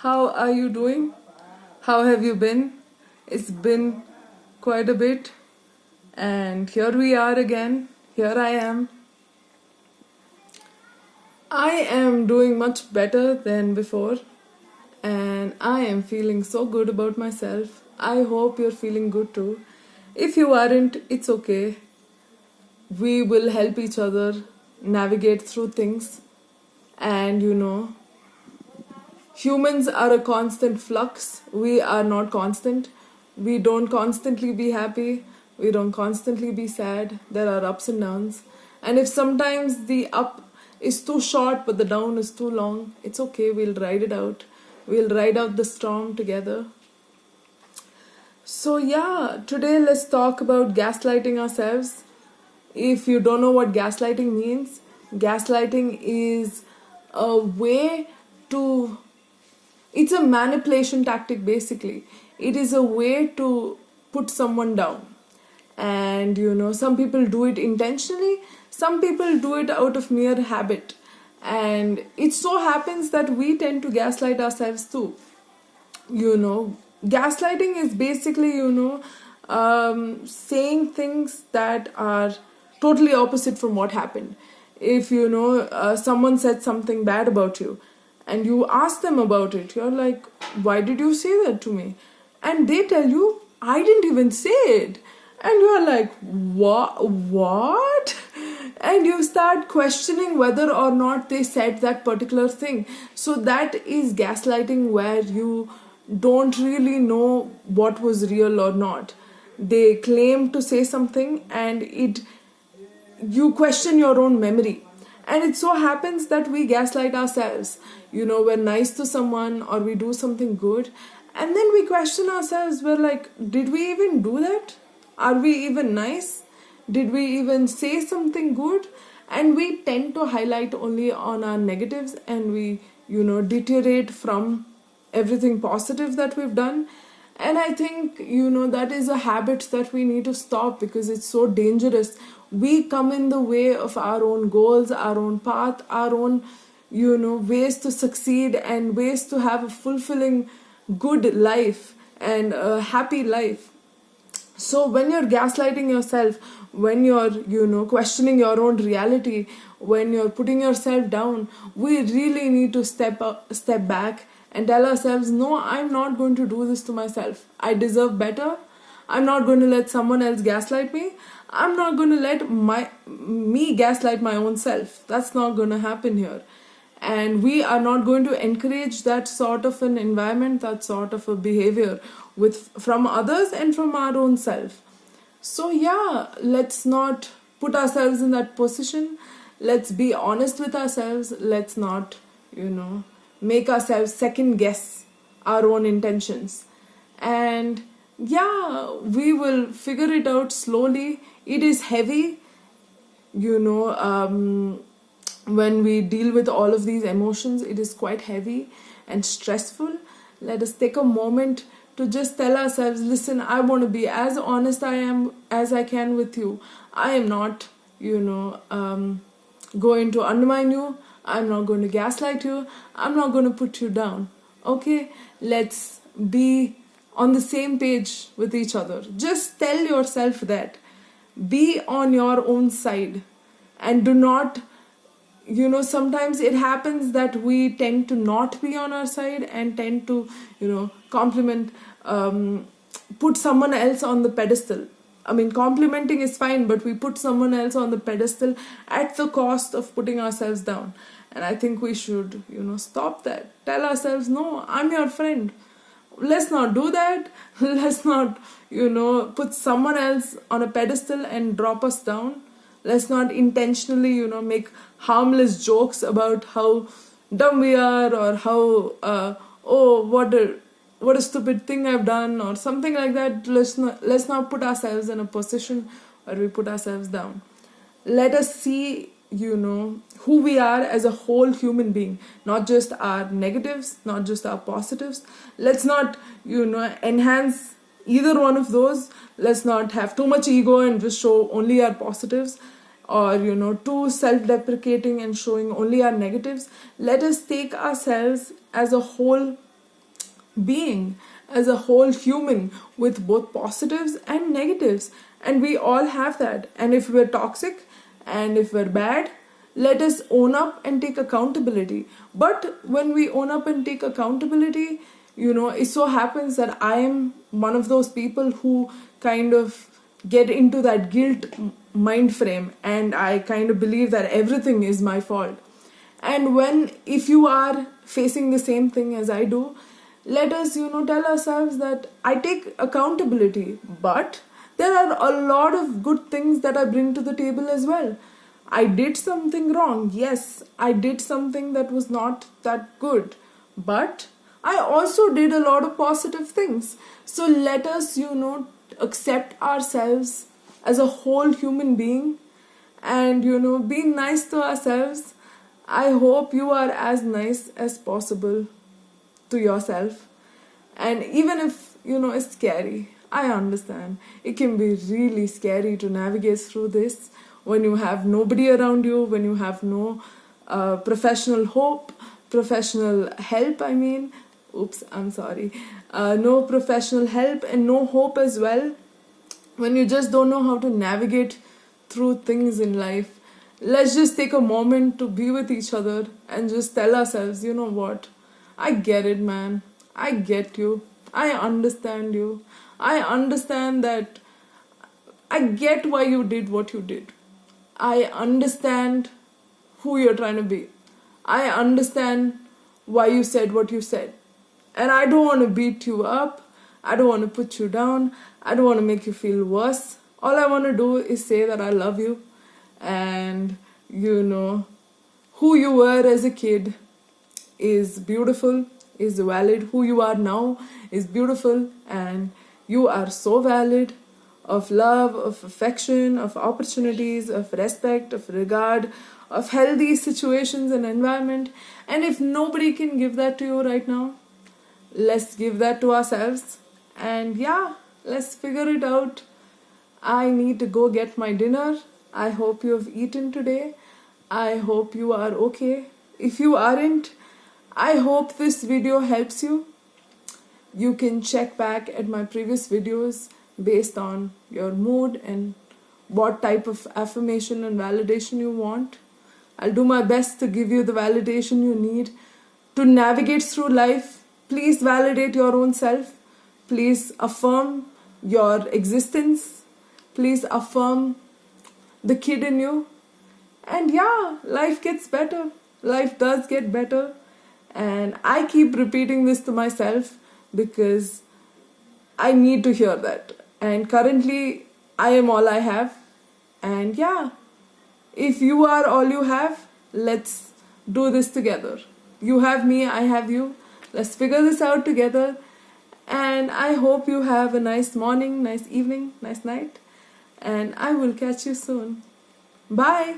How are you doing? How have you been? It's been quite a bit, and here we are again. Here I am. I am doing much better than before, and I am feeling so good about myself. I hope you're feeling good too. If you aren't, it's okay. We will help each other navigate through things, and humans are a constant flux. We are not constant. We don't constantly be happy. We don't constantly be sad. There are ups and downs. And if sometimes the up is too short but the down is too long, it's okay. We'll ride it out. We'll ride out the storm together. So, yeah, today let's talk about gaslighting ourselves. If you don't know what gaslighting means, gaslighting is a way to it's a manipulation tactic basically. It is a way to put someone down. And some people do it intentionally, some people do it out of mere habit. And it so happens that we tend to gaslight ourselves too. Gaslighting is basically, saying things that are totally opposite from what happened. If someone said something bad about you and you ask them about it, you're like, why did you say that to me? And they tell you, I didn't even say it. And you're like, what? And you start questioning whether or not they said that particular thing. So that is gaslighting, where you don't really know what was real or not. They claim to say something and you question your own memory. And it so happens that we gaslight ourselves. We're nice to someone or we do something good, and then we question ourselves. We're like, did we even do that? Are we even nice? Did we even say something good? And we tend to highlight only on our negatives, and we deteriorate from everything positive that we've done. And I think that is a habit that we need to stop, because it's so dangerous. We come in the way of our own goals, our own path, our own ways to succeed and ways to have a fulfilling good life and a happy life. So when you're gaslighting yourself, when you're questioning your own reality, when you're putting yourself down, we really need to step back and tell ourselves, no, I'm not going to do this to myself. I deserve better. I'm not going to let someone else gaslight me. I'm not going to let me gaslight my own self. That's not going to happen here. And we are not going to encourage that sort of an environment, that sort of a behavior from others and from our own self. So yeah, let's not put ourselves in that position. Let's be honest with ourselves. Let's not, make ourselves second guess our own intentions. And yeah, we will figure it out slowly. It is heavy, when we deal with all of these emotions. It is quite heavy and stressful. Let us take a moment to just tell ourselves, listen, I want to be as honest as I can with you. I am not, going to undermine you. I'm not going to gaslight you. I'm not going to put you down. Okay? Let's be on the same page with each other. Just tell yourself that. Be on your own side. And do not, sometimes it happens that we tend to not be on our side and tend to, compliment, put someone else on the pedestal. I mean, complimenting is fine, but we put someone else on the pedestal at the cost of putting ourselves down. And I think we should, stop that. Tell ourselves, no, I'm your friend. Let's not do that. Let's not, put someone else on a pedestal and drop us down. Let's not intentionally, make harmless jokes about how dumb we are, or how, what a stupid thing I've done, or something like that. Let's not put ourselves in a position where we put ourselves down. Let us see, who we are as a whole human being, not just our negatives, not just our positives. Let's not, enhance either one of those. Let's not have too much ego and just show only our positives, or too self-deprecating and showing only our negatives. Let us take ourselves as a whole being, as a whole human with both positives and negatives. And we all have that. And if we're toxic and if we're bad, let us own up and take accountability. But when we own up and take accountability, it so happens that I am one of those people who kind of get into that guilt mind frame, and I kind of believe that everything is my fault. And if you are facing the same thing as I do, let us, tell ourselves that I take accountability, but there are a lot of good things that I bring to the table as well. I did something wrong. Yes, I did something that was not that good, but I also did a lot of positive things. So let us, accept ourselves as a whole human being and, be nice to ourselves. I hope you are as nice as possible to yourself. And even if, it's scary, I understand. It can be really scary to navigate through this when you have nobody around you, when you have no professional help, I mean. Oops, I'm sorry. No professional help and no hope as well. When you just don't know how to navigate through things in life, let's just take a moment to be with each other and just tell ourselves, you know what? I get it, man. I get you. I understand you. I understand that. I get why you did what you did. I understand who you're trying to be. I understand why you said what you said. And I don't want to beat you up. I don't want to put you down. I don't want to make you feel worse. All I want to do is say that I love you. And, who you were as a kid is beautiful, is valid. Who you are now is beautiful. And you are so valid, of love, of affection, of opportunities, of respect, of regard, of healthy situations and environment. And if nobody can give that to you right now, let's give that to ourselves. And let's figure it out. I need to go get my dinner. I hope you have eaten today. I hope you are okay. If you aren't, I hope this video helps you. You can check back at my previous videos based on your mood and what type of affirmation and validation you want. I'll do my best to give you the validation you need to navigate through life. Please validate your own self. Please affirm your existence. Please affirm the kid in you. And life gets better. Life does get better. And I keep repeating this to myself because I need to hear that. And currently, I am all I have. And if you are all you have, let's do this together. You have me, I have you. Let's figure this out together. And I hope you have a nice morning, nice evening, nice night. And I will catch you soon. Bye.